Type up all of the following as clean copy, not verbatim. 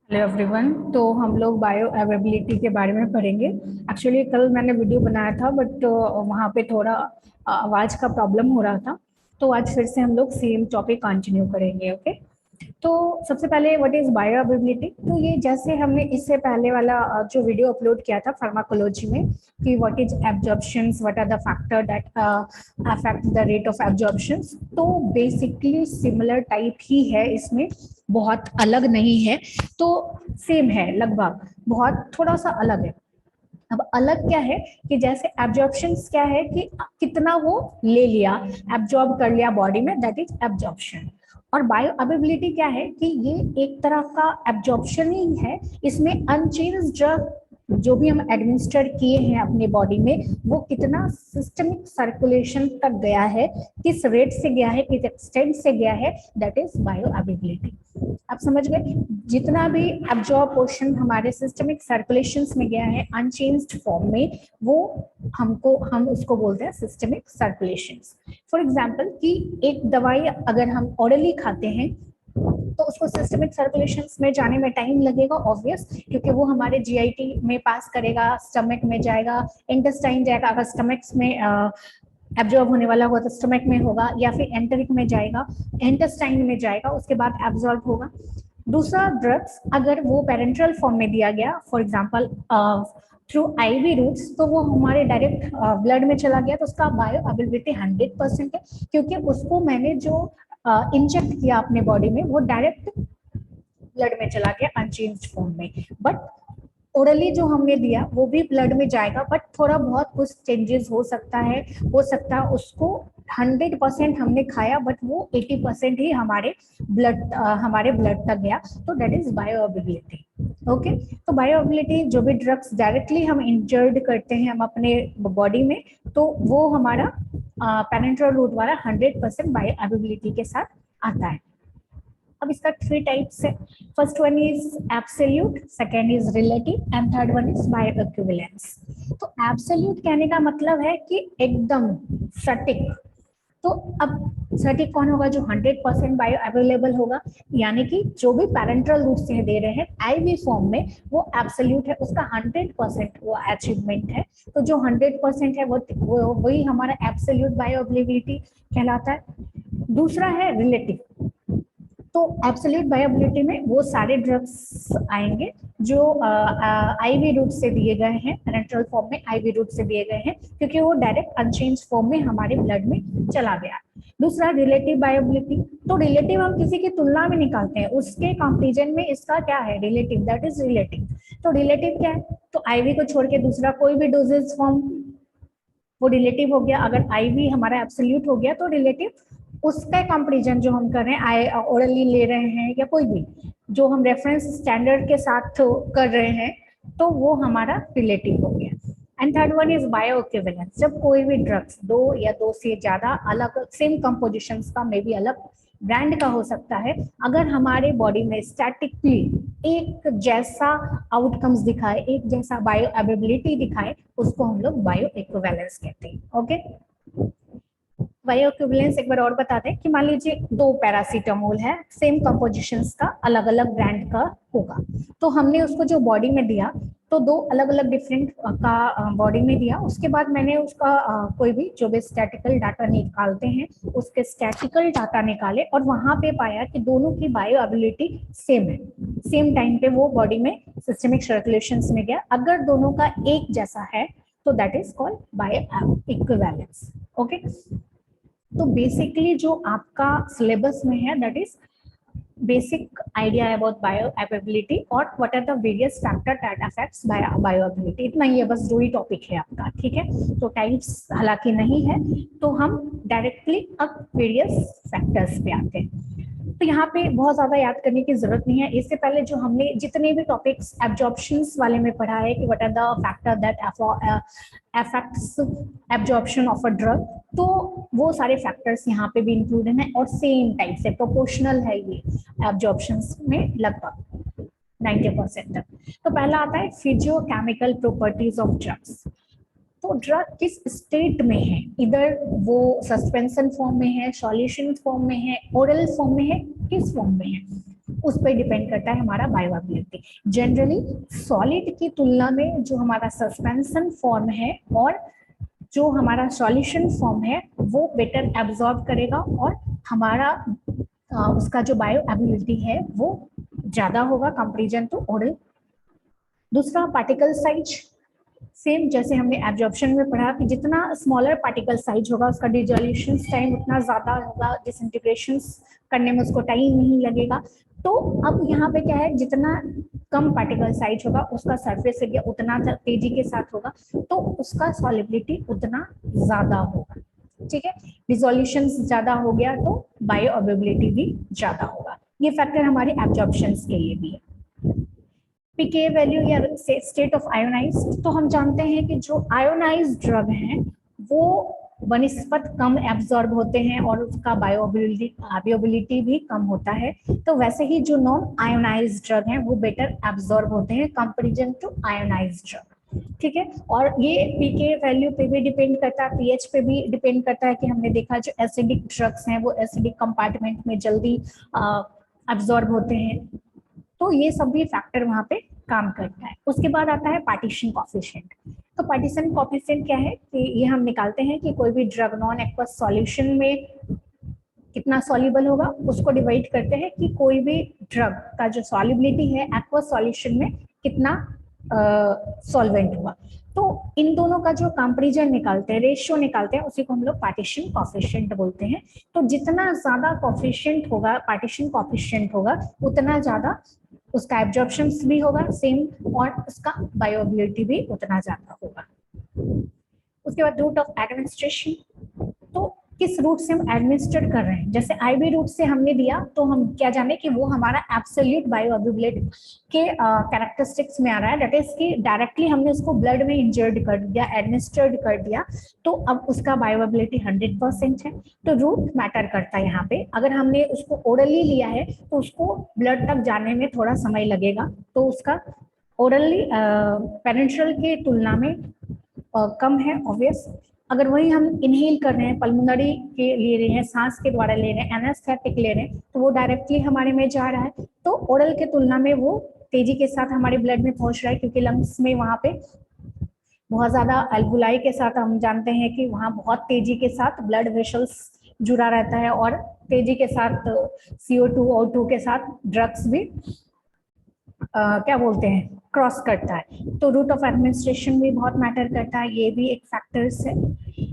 Hello everyone. तो हम लोग बायो अवेबिलिटी के बारे में पढ़ेंगे। एक्चुअली कल मैंने वीडियो बनाया था बट वहाँ पे थोड़ा आवाज़ का प्रॉब्लम हो रहा था। तो आज फिर से हम लोग सेम टॉपिक कंटिन्यू करेंगे। ओके। तो सबसे पहले व्हाट इज बायो अवेबिलिटी। तो ये जैसे हमने इससे पहले वाला जो वीडियो अपलोड किया था फार्माकोलॉजी में कि what is absorptions, what are the factor that affect the rate of absorptions. तो बेसिकली सिमिलर टाइप ही है, इसमें बहुत अलग नहीं है। तो सेम है लगभग, बहुत थोड़ा सा अलग है। अब अलग क्या है कि जैसे एब्जॉर्प्शन क्या है कि कितना वो ले लिया, एब्जॉर्ब कर लिया बॉडी में, दैट इज एब्जॉर्प्शन। और बायो अवेबिलिटी क्या है कि ये एक तरह का एब्जॉर्प्शन ही है। इसमें अनचेंज ड्रग जो भी हम एडमिनिस्टर किए हैं अपने बॉडी में, वो कितना सिस्टमिक सर्कुलेशन तक गया है, किस रेट से गया है, किस एक्सटेंट से गया है, दैट इज बायो अवेबिलिटी। आप समझ गए। जितना भी एब्जॉर्ब पोर्शन हमारे सिस्टमिक सर्कुलेशंस में गया है अनचेंज्ड फॉर्म में, वो हम उसको बोलते हैं सिस्टमिक सर्कुलेशंस। फॉर एग्जांपल कि एक दवाई अगर हम ऑरली खाते हैं तो उसको सिस्टमिक सर्कुलेशंस में जाने में टाइम लगेगा, ऑब्वियस, क्योंकि वो हमारे जीआईटी में पास करेगा, स्टमक में जाएगा, इंटेस्टाइन जाएगा। अगर स्टमक में एब्जॉर्ब होने वाला होगा तो स्टमक में होगा, या फिर एंटरिक में जाएगा, इंटेस्टाइन में जाएगा, उसके बाद एब्जॉर्ब होगा। दूसरा, ड्रग्स अगर वो पेरेंट्रल फॉर्म में दिया गया, for example through IV routes, तो वो हमारे डायरेक्ट ब्लड में चला गया, तो उसका बायो अवेलेबिलिटी 100% है, क्योंकि उसको मैंने जो इंजेक्ट किया अपने बॉडी में वो डायरेक्ट ब्लड में चला गया अनचेंज्ड फॉर्म में। बट ओरली जो हमने दिया वो भी ब्लड में जाएगा, बट थोड़ा बहुत कुछ चेंजेस हो सकता है, उसको 100% हमने खाया बट वो 80% ही हमारे ब्लड तक गया, तो दैट इज बायोअवेबिलिटी। ओके। तो बायोअवेबिलिटी जो भी ड्रग्स डायरेक्टली हम इंजर्ड करते हैं हम अपने बॉडी में, तो वो हमारा पेरेंट्रल रूट वाला 100% बायोअवेबिलिटी के साथ आता है। अब इसका 3 टाइप्स है। First one is absolute, second is relative and third one is bio equivalence. तो एब्सोल्यूट कहने का मतलब है कि एकदम सटीक। तो अब सटीक कौन होगा? जो 100% बायो अवेलेबल होगा, यानी कि जो भी पैरेंट्रल रूट से दे रहे हैं आईवी फॉर्म में, वो एब्सोल्यूट है, उसका 100% वो अचीवमेंट है। तो जो 100% है वो वही हमारा एब्सोल्यूट बायो अवेलेबिलिटी कहलाता है। दूसरा है रिलेटिव। तो एब्सोल्यूट बायोअवेलेबिलिटी में वो सारे ड्रग्स आएंगे जो आईवी रूट से दिए गए हैं, पेरेंट्रल फॉर्म में आईवी रूट से दिए गए हैं, क्योंकि वो डायरेक्ट अनचेंज फॉर्म में हमारे ब्लड में चला गया। दूसरा रिलेटिव बायोअवेलेबिलिटी। तो रिलेटिव हम किसी की तुलना में निकालते हैं, उसके कंपैरिजन में इसका क्या है? Relative, that is relative. तो रिलेटिव क्या है? तो आईवी को छोड़ के दूसरा कोई भी डोजेज फॉर्म वो रिलेटिव हो गया। अगर आईवी हमारा एब्सोल्यूट हो गया तो रिलेटिव, उसका कंपैरिजन जो हम कर रहे हैं, ओरली ले रहे हैं या कोई भी जो हम रेफरेंस स्टैंडर्ड के साथ कर रहे हैं, तो वो हमारा रिलेटिव हो गया। And third one is bio equivalence. जब कोई भी ड्रग्स दो या दो से ज्यादा अलग सेम कंपोजिशंस का, मे भी अलग ब्रांड का हो सकता है, अगर हमारे बॉडी में स्टैटिकली एक जैसा आउटकम्स दिखाए, एक जैसा बायो अवेबिलिटी दिखाए, उसको हम लोग बायो इक्विवेलेंस कहते हैं। ओके। बायो इक्विवेलेंस एक बार और बताते हैं कि मान लीजिए दो पैरासीटामोल है, सेम कंपोजिशंस का, अलग अलग ब्रांड का होगा, तो हमने उसको जो बॉडी में दिया, तो दो अलग अलग डिफरेंट का बॉडी में दिया। उसके बाद मैंने उसका कोई भी जो भी स्टैटिकल डाटा निकालते हैं, उसके स्टैटिकल डाटा निकाले और वहां पे पाया कि दोनों की बायो एबिलिटी सेम है, सेम टाइम पे वो बॉडी में सिस्टमिक सर्कुलेशन में गया। अगर दोनों का एक जैसा है तो that is called bioequivalence. Okay. तो बेसिकली जो आपका सिलेबस में है, that is basic idea about bioavailability और what are the various factor that affects bioavailability. इतना ही है, बस दो ही टॉपिक है आपका, ठीक है। तो टाइप्स हालांकि नहीं है, तो हम डायरेक्टली अब वेरियस फैक्टर्स पे आते हैं। तो यहाँ पे बहुत ज्यादा याद करने की जरूरत नहीं है। इससे पहले जो हमने जितने भी टॉपिक्स एब्जॉर्प्शंस वाले में पढ़ा है कि what are the factor that affects absorption of a drug, तो वो सारे फैक्टर्स यहाँ पे भी इंक्लूडेड हैं और सेम टाइप से प्रोपोर्शनल है ये एब्जॉर्प्शंस में लगभग 90% तक। तो पहला आता है फिजियोकेमिकल प्रॉपर्टीज ऑफ ड्रग्स। तो ड्रग किस स्टेट में है, इधर वो सस्पेंशन फॉर्म में है, सॉल्यूशन फॉर्म में है, ओरल फॉर्म में है, किस फॉर्म में है। उस पर डिपेंड करता है हमारा बायोअवेलेबिलिटी। जनरली सॉलिड की तुलना में जो हमारा सस्पेंशन फॉर्म है और जो हमारा सॉल्यूशन फॉर्म है वो बेटर एब्जॉर्ब करेगा और हमारा उसका जो बायोअवेलेबिलिटी है वो ज्यादा होगा कंपैरिजन टू ओरल। दूसरा पार्टिकल साइज, सेम जैसे हमने एब्जॉर्प्शन में पढ़ा कि जितना स्मॉलर पार्टिकल साइज होगा उसका डिसोल्यूशन टाइम उतना ज्यादा होगा, डिसइंटीग्रेशन करने में उसको टाइम नहीं लगेगा। तो अब यहाँ पे क्या है, जितना कम पार्टिकल साइज होगा उसका सरफेस एरिया उतना तेजी के साथ होगा, तो उसका सॉलिबिलिटी उतना ज्यादा होगा। ठीक है, डिसोल्यूशन ज्यादा हो गया तो बायोअवेलेबिलिटी भी ज्यादा होगा। ये फैक्टर हमारे एब्जॉर्प्शन के लिए भी है। पीके वैल्यू या स्टेट ऑफ आयोनाइज्ड, तो हम जानते हैं कि जो आयोनाइज्ड ड्रग हैं वो बनिस्पत कम एब्जॉर्ब होते हैं और उसका बायोअवेलेबिलिटी भी कम होता है। तो वैसे ही जो नॉन आयोनाइज्ड ड्रग हैं वो बेटर एब्जॉर्ब होते हैं कंपैरिजन टू आयोनाइज्ड ड्रग। ठीक है, और ये पीके वैल्यू पे भी डिपेंड करता है, पीएच पे भी डिपेंड करता है कि हमने देखा जो एसिडिक ड्रग्स हैं वो एसिडिक कंपार्टमेंट में जल्दी एब्जॉर्ब होते हैं। तो ये सब भी फैक्टर वहां पे काम करता है। उसके बाद आता है पार्टीशन कॉफिशिएंट। तो पार्टीशन कॉफिशिएंट क्या है कि ये हम निकालते हैं कि कोई भी ड्रग नॉन एक्वस सॉल्यूशन में कितना सॉल्युबल होगा, उसको डिवाइड करते हैं कि कोई भी ड्रग का जो सॉल्युबिलिटी है एक्वस सॉल्यूशन में कितना सॉल्वेंट हुआ। तो इन दोनों का जो कंपैरिजन निकालते हैं, रेशियो निकालते हैं, उसी को हम लोग पार्टीशन कॉफिशिएंट बोलते हैं। तो जितना ज्यादा कॉफिशिएंट होगा, पार्टीशन कॉफिशिएंट होगा, उतना ज्यादा उसका एब्जॉर्प्शन भी होगा सेम और उसका बायोअवेलेबिलिटी भी उतना ज्यादा होगा। उसके बाद रूट ऑफ एडमिनिस्ट्रेशन, तो किस रूट से हम एडमिनिस्टर कर रहे हैं। जैसे आईवी रूट से हमने दिया तो हम क्या जाने कि वो हमारा एब्सोल्यूट बायोअवेलेबिलिटी के कैरेक्टरिस्टिक्स में आ रहा है, दैट इज कि डायरेक्टली हमने उसको ब्लड में इंजर्ड कर दिया, एडमिनिस्टर्ड कर दिया, तो अब उसका बायोअवेलेबिलिटी 100% है। तो रूट मैटर करता है यहाँ पे। अगर हमने उसको ओरली लिया है तो उसको ब्लड तक जाने में थोड़ा समय लगेगा, तो उसका ओरली पेरेंट्रल के तुलना में कम है ऑब्वियस। अगर वही हम इनहेल कर रहे हैं, पल्मोनरी के ले रहे हैं, सांस के द्वारा ले रहे हैं, एनेस्थेटिक ले रहे हैं, तो वो डायरेक्टली हमारे में जा रहा है। तो ओरल के तुलना में वो तेजी के साथ हमारे ब्लड में पहुंच रहा है, क्योंकि लंग्स में वहां पे बहुत ज्यादा एल्वुलाई के साथ हम जानते हैं कि वहाँ बहुत तेजी के साथ ब्लड वेसल्स जुड़ा रहता है और तेजी के साथ CO2 O2 के साथ ड्रग्स भी क्या बोलते हैं क्रॉस करता है। तो रूट ऑफ एडमिनिस्ट्रेशन भी बहुत मैटर करता है, ये भी एक फैक्टर्स है।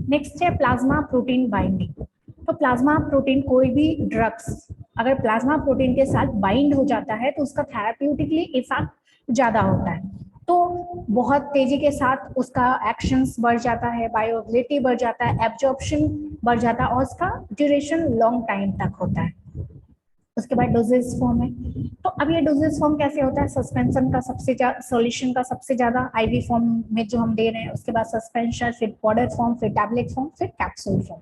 नेक्स्ट है प्लाज्मा प्रोटीन बाइंडिंग। तो प्लाज्मा प्रोटीन, कोई भी ड्रग्स अगर प्लाज्मा प्रोटीन के साथ बाइंड हो जाता है तो उसका थेराप्यूटिकली इफेक्ट ज्यादा होता है, तो बहुत तेजी के साथ उसका एक्शंस बढ़ जाता है, बायोअवेलेबिलिटी बढ़ जाता है, एब्जॉर्प्शन बढ़ जाता है और उसका ड्यूरेशन लॉन्ग टाइम तक होता है। उसके बाद डोजेज फॉर्म है। तो अब ये डोजेज फॉर्म कैसे होता है, सस्पेंशन का सबसे सॉल्यूशन का सबसे ज्यादा आईवी फॉर्म में जो हम दे रहे हैं, उसके बाद सस्पेंशन, फिर पाउडर फॉर्म, फिर टैबलेट फॉर्म, फिर कैप्सूल फॉर्म।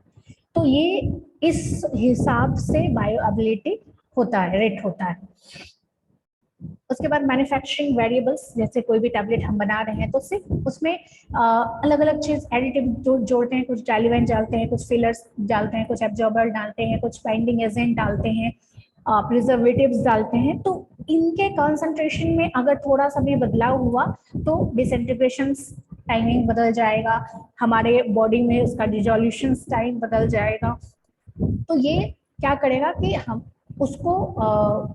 तो ये इस हिसाब से बायोअवेलेबिलिटी होता है, रेट होता है। उसके बाद मैन्युफैक्चरिंग वेरिएबल्स, जैसे कोई भी टैबलेट हम बना रहे हैं तो सिर्फ उसमें अलग अलग चीज एडिटिव जोड़ते हैं, कुछ डाइल्यूएंट डालते हैं, कुछ फिलर्स डालते हैं, कुछ एब्जॉर्बर डालते हैं, कुछ बाइंडिंग एजेंट डालते हैं, प्रिजर्वेटिव्स डालते हैं। तो इनके कंसंट्रेशन में अगर थोड़ा सा भी बदलाव हुआ तो डिसइंटीग्रेशन टाइमिंग बदल जाएगा, हमारे बॉडी में उसका डिसोल्यूशन टाइम बदल जाएगा। तो ये क्या करेगा कि हम उसको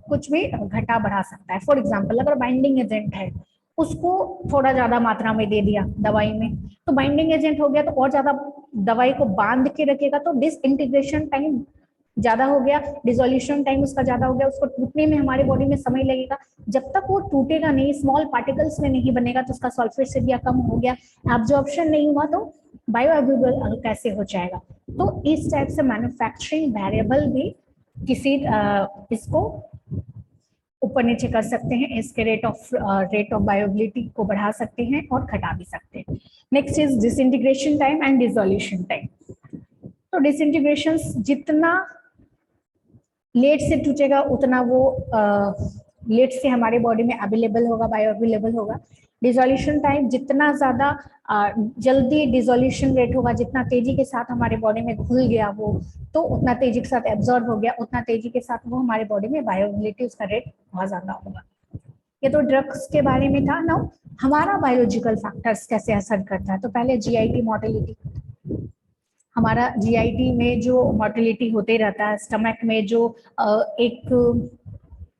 कुछ भी घटा बढ़ा सकता है। फॉर एग्जाम्पल अगर बाइंडिंग एजेंट है, उसको थोड़ा ज्यादा मात्रा में दे दिया दवाई में, तो बाइंडिंग एजेंट हो गया तो और ज्यादा दवाई को बांध के रखेगा, तो डिसइंटीग्रेशन टाइम ज्यादा हो गया, डिसोल्यूशन टाइम उसका ज्यादा हो गया, उसको टूटने में हमारे बॉडी में समय लगेगा। जब तक वो टूटेगा नहीं, स्मॉल पार्टिकल्स में नहीं बनेगा, तो उसका सल्फेट एरिया कम हो गया, एब्जॉर्प्शन नहीं हुआ, तो बायोअवेलेबल कैसे हो जाएगा। तो इस टाइप से मैन्युफैक्चरिंग वेरिएबल भी किसी इसको ऊपर नीचे कर सकते हैं, इसके रेट ऑफ बायोअवेलेबिलिटी को बढ़ा सकते हैं और घटा भी सकते हैं। Next is disintegration time and dissolution time. तो डिसइंटीग्रेशन जितना लेट से टूटेगा उतना वो लेट से हमारे बॉडी में अवेलेबल होगा, बायो अवेलेबल होगा। डिसोल्यूशन टाइम, जितना ज्यादा जल्दी डिसोल्यूशन रेट होगा, जितना तेजी के साथ हमारे बॉडी में घुल गया वो, तो उतना तेजी के साथ एब्जॉर्ब हो गया, उतना तेजी के साथ वो हमारे बॉडी में बायोअवेलेबिलिटी उसका रेट बहुत ज्यादा होगा। ये तो ड्रग्स के बारे में था। नाउ हमारा बायोलॉजिकल फैक्टर्स कैसे असर करता है, तो पहले जीआईटी मोर्टेलिटी। हमारा जीआईटी में जो मोर्टेलिटी होते रहता है, स्टमक में जो एक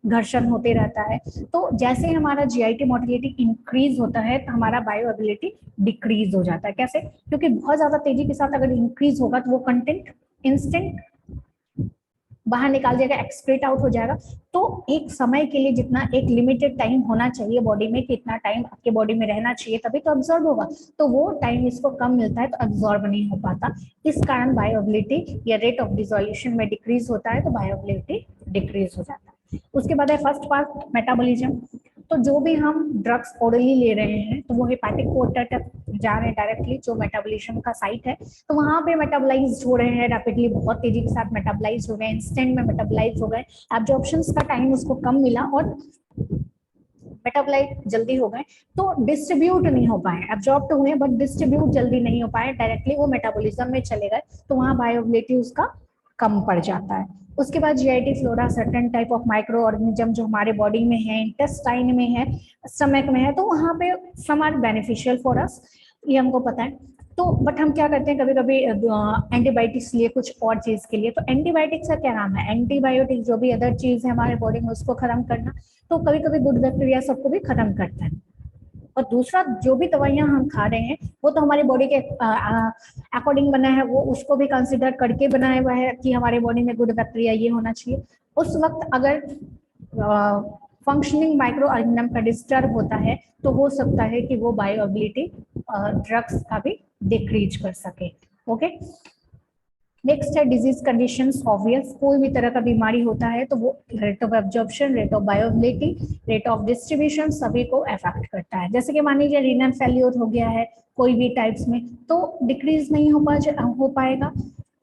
घर्षण होते रहता है, तो जैसे हमारा जीआईटी मोर्टेलिटी इंक्रीज होता है तो हमारा बायोअवेलेबिलिटी डिक्रीज हो जाता है। कैसे? क्योंकि बहुत ज्यादा तेजी के साथ अगर इंक्रीज होगा तो वो कंटेंट इंस्टेंट बाहर निकाल देगा, एक्सक्रीट आउट हो जाएगा। तो एक समय के लिए जितना एक लिमिटेड टाइम होना चाहिए बॉडी में, कि इतना टाइम आपके बॉडी में रहना चाहिए तभी तो अब्जॉर्ब होगा, तो वो टाइम इसको कम मिलता है तो अब्जॉर्ब नहीं हो पाता। इस कारण बायोअवेलेबिलिटी या रेट ऑफ डिसोल्यूशन में डिक्रीज होता है, तो बायोअवेलेबिलिटी डिक्रीज हो जाता है। उसके बाद है फर्स्ट पार्ट मेटाबॉलिज्म। तो जो भी हम ड्रग्स ओरली ले रहे हैं तो वो हेपेटिक पोर्टर तक जा रहे हैं डायरेक्टली, जो मेटाबॉलिज्म का साइट है, तो वहां पे मेटाबोलाइज हो रहे हैं रैपिडली, बहुत तेजी के साथ मेटाबोलाइज हो गए, इंस्टेंट में मेटाबोलाइज हो गए, एब्जॉर्प्शन का टाइम उसको कम मिला और मेटाबोलाइट जल्दी हो गए, तो डिस्ट्रीब्यूट नहीं हो पाए, एब्जॉर्ब तो हुए बट डिस्ट्रीब्यूट जल्दी नहीं हो पाए, डायरेक्टली वो मेटाबॉलिज्म में चले गए, तो वहां बायोअवेलेबिलिटी उसका कम पड़ जाता है। उसके बाद GIT flora, certain type of micro organism जो हमारे बॉडी में है, इंटेस्टाइन में है, स्टमक में है, तो वहां पे some are beneficial for us, ये हमको पता है। तो बट हम क्या करते हैं कभी कभी एंटीबायोटिक्स लिए कुछ और चीज के लिए, तो एंटीबायोटिक्स का क्या नाम है, एंटीबायोटिक जो भी अदर चीज है हमारे बॉडी में उसको खत्म करना, तो कभी कभी गुड बैक्टीरिया सबको भी खत्म करता है। और दूसरा, जो भी दवाइयां हम खा रहे हैं वो तो हमारी बॉडी के अकॉर्डिंग बना है, वो उसको भी कंसिडर करके बनाया हुआ है कि हमारे बॉडी में गुड बैक्टीरिया ये होना चाहिए। उस वक्त अगर फंक्शनिंग माइक्रो ऑर्गेनिज्म का डिस्टर्ब होता है तो हो सकता है कि वो बायोअवेलेबिलिटी ड्रग्स का भी डिक्रीज कर सके। ओके, नेक्स्ट है डिजीज कंडीशंस। ऑब्वियस, कोई भी तरह का बीमारी होता है तो वो rate of absorption, rate of bioavailability, rate of distribution सभी को अफेक्ट करता है। जैसे कि मान लीजिए रीनल फेल्योर हो गया है कोई भी टाइप्स में, तो डिक्रीज नहीं हो पाएगा।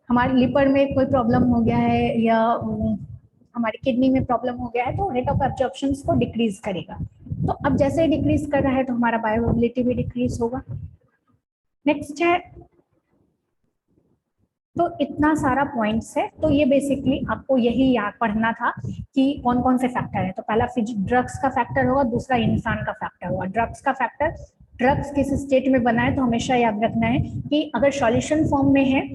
हमारे लिवर में कोई प्रॉब्लम हो गया है या हमारी किडनी में प्रॉब्लम हो गया है, तो रेट ऑफ एब्जॉर्प्शन को डिक्रीज करेगा। तो अब जैसे ही डिक्रीज कर रहा है तो हमारा बायोअवेलेबिलिटी भी डिक्रीज होगा। नेक्स्ट है, तो इतना सारा पॉइंट्स है, तो ये बेसिकली आपको यही याद पढ़ना था कि कौन कौन से फैक्टर है। तो पहला ड्रग्स का फैक्टर होगा, दूसरा इंसान का फैक्टर होगा। ड्रग्स का फैक्टर, ड्रग्स किस स्टेट में बना है तो हमेशा याद रखना है कि अगर सॉल्यूशन फॉर्म में है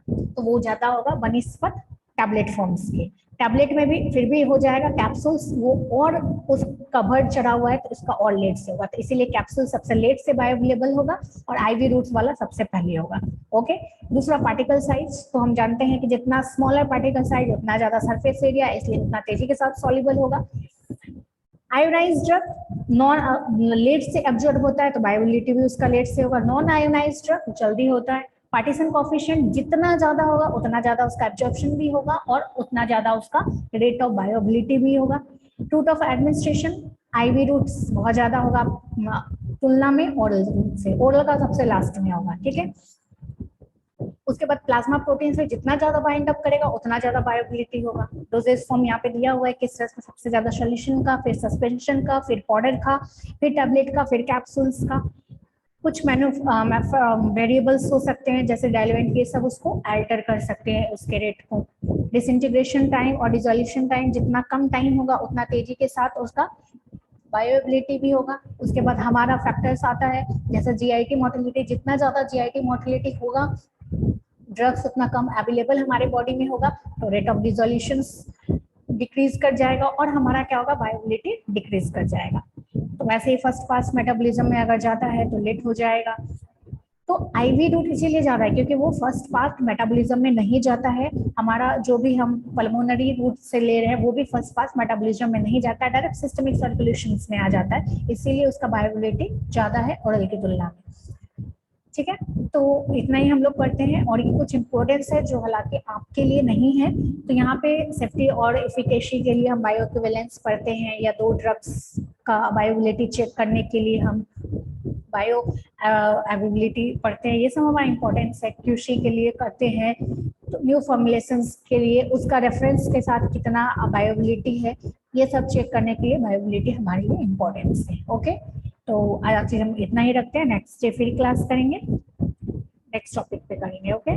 तो वो ज्यादा होगा बनिस्पत टैबलेट फॉर्म्स के। टैबलेट में भी फिर भी हो जाएगा, कैप्सूल्स वो और उस कवर चढ़ा हुआ है तो उसका और लेट से होगा, तो इसीलिए कैप्सूल सबसे लेट से बायोअवेलेबल होगा और आईवी रूट्स वाला सबसे पहले होगा। ओके, दूसरा पार्टिकल साइज, तो हम जानते हैं कि जितना स्मॉलर पार्टिकल साइज उतना ज्यादा सरफेस एरिया, इसलिए उतना तेजी के साथ सॉल्युबल होगा। आयोनाइज ड्रग नॉन लेट से एब्जॉर्ब होता है तो बायोअवेलेबिलिटी भी उसका लेट से होगा। नॉन आयोनाइज ड्रग जल्दी होता है। पार्टीशन कोफिशिएंट जितना ज्यादा होगा उतना ज्यादा उसका एब्जॉर्प्शन भी होगा और उतना ज्यादा उसका रेट ऑफ बायोअवेलेबिलिटी भी होगा। Route of administration, IV routes बहुत ज्यादा होगा तुलना में ओरल से, ओरल का सबसे लास्ट में होगा। ठीक है, उसके बाद प्लाज्मा प्रोटीन से जितना ज्यादा बाइंड अप करेगा उतना ज्यादा बायोअवेलेबिलिटी होगा। डोजेज फॉर्म यहाँ पे दिया हुआ है किस तरह का, सबसे ज्यादा सोल्यूशन का, फिर सस्पेंशन का, फिर पाउडर का, फिर टैबलेट का, फिर कैप्सूल्स का। कुछ वेरिएबल्स हो सकते हैं जैसे डाइल्यूएंट, ये सब उसको अल्टर कर सकते हैं उसके रेट को। डिसइंटीग्रेशन टाइम और डिसोल्यूशन टाइम, जितना कम टाइम होगा उतना तेजी के साथ उसका बायोअवेलेबिलिटी भी होगा। उसके बाद हमारा फैक्टर्स आता है जैसे जीआईटी मोर्टेलिटी, जितना ज्यादा जीआईटी मोर्टेलिटी होगा ड्रग्स उतना कम अवेलेबल हमारे बॉडी में होगा, तो रेट ऑफ डिसोल्यूशन डिक्रीज कर जाएगा और हमारा क्या होगा, बायोअवेलेबिलिटी डिक्रीज कर जाएगा। तो वैसे ही फर्स्ट पास मेटाबॉलिज्म में अगर जाता है तो लेट हो जाएगा। तो आईवी रूट इसीलिए जा रहा है क्योंकि वो फर्स्ट पार्ट मेटाबॉलिज्म में नहीं जाता है। हमारा जो भी हम पल्मोनरी रूट से ले रहे हैं वो भी फर्स्ट पास मेटाबॉलिज्म में नहीं जाता है, डायरेक्ट सिस्टमिक सर्कुलेशन में आ जाता है, इसीलिए उसका बायोअवेलेबिलिटी ज्यादा है ओरल की तुलना में। ठीक है, तो इतना ही हम लोग पढ़ते हैं और ये कुछ इंपॉर्टेंस है जो हालांकि आपके लिए नहीं है। तो यहाँ पे सेफ्टी और एफिकेसी के लिए हम बायोइक्विवेलेंस पढ़ते हैं, या दो ड्रग्स का बायोअवेलेबिलिटी चेक करने के लिए हम बायो अवेलेबिलिटी पढ़ते हैं, ये सब हमारा इंपॉर्टेंस है। क्यूसी के लिए करते हैं, तो न्यू फॉर्मुलेशंस के लिए उसका रेफरेंस के साथ कितना बायोअवेलेबिलिटी है ये सब चेक करने के लिए बायोबिलिटी हमारे लिए इम्पोर्टेंस है। ओके, तो आज हम इतना ही रखते हैं, नेक्स्ट डे फिर क्लास करेंगे, नेक्स्ट टॉपिक पे करेंगे। ओके।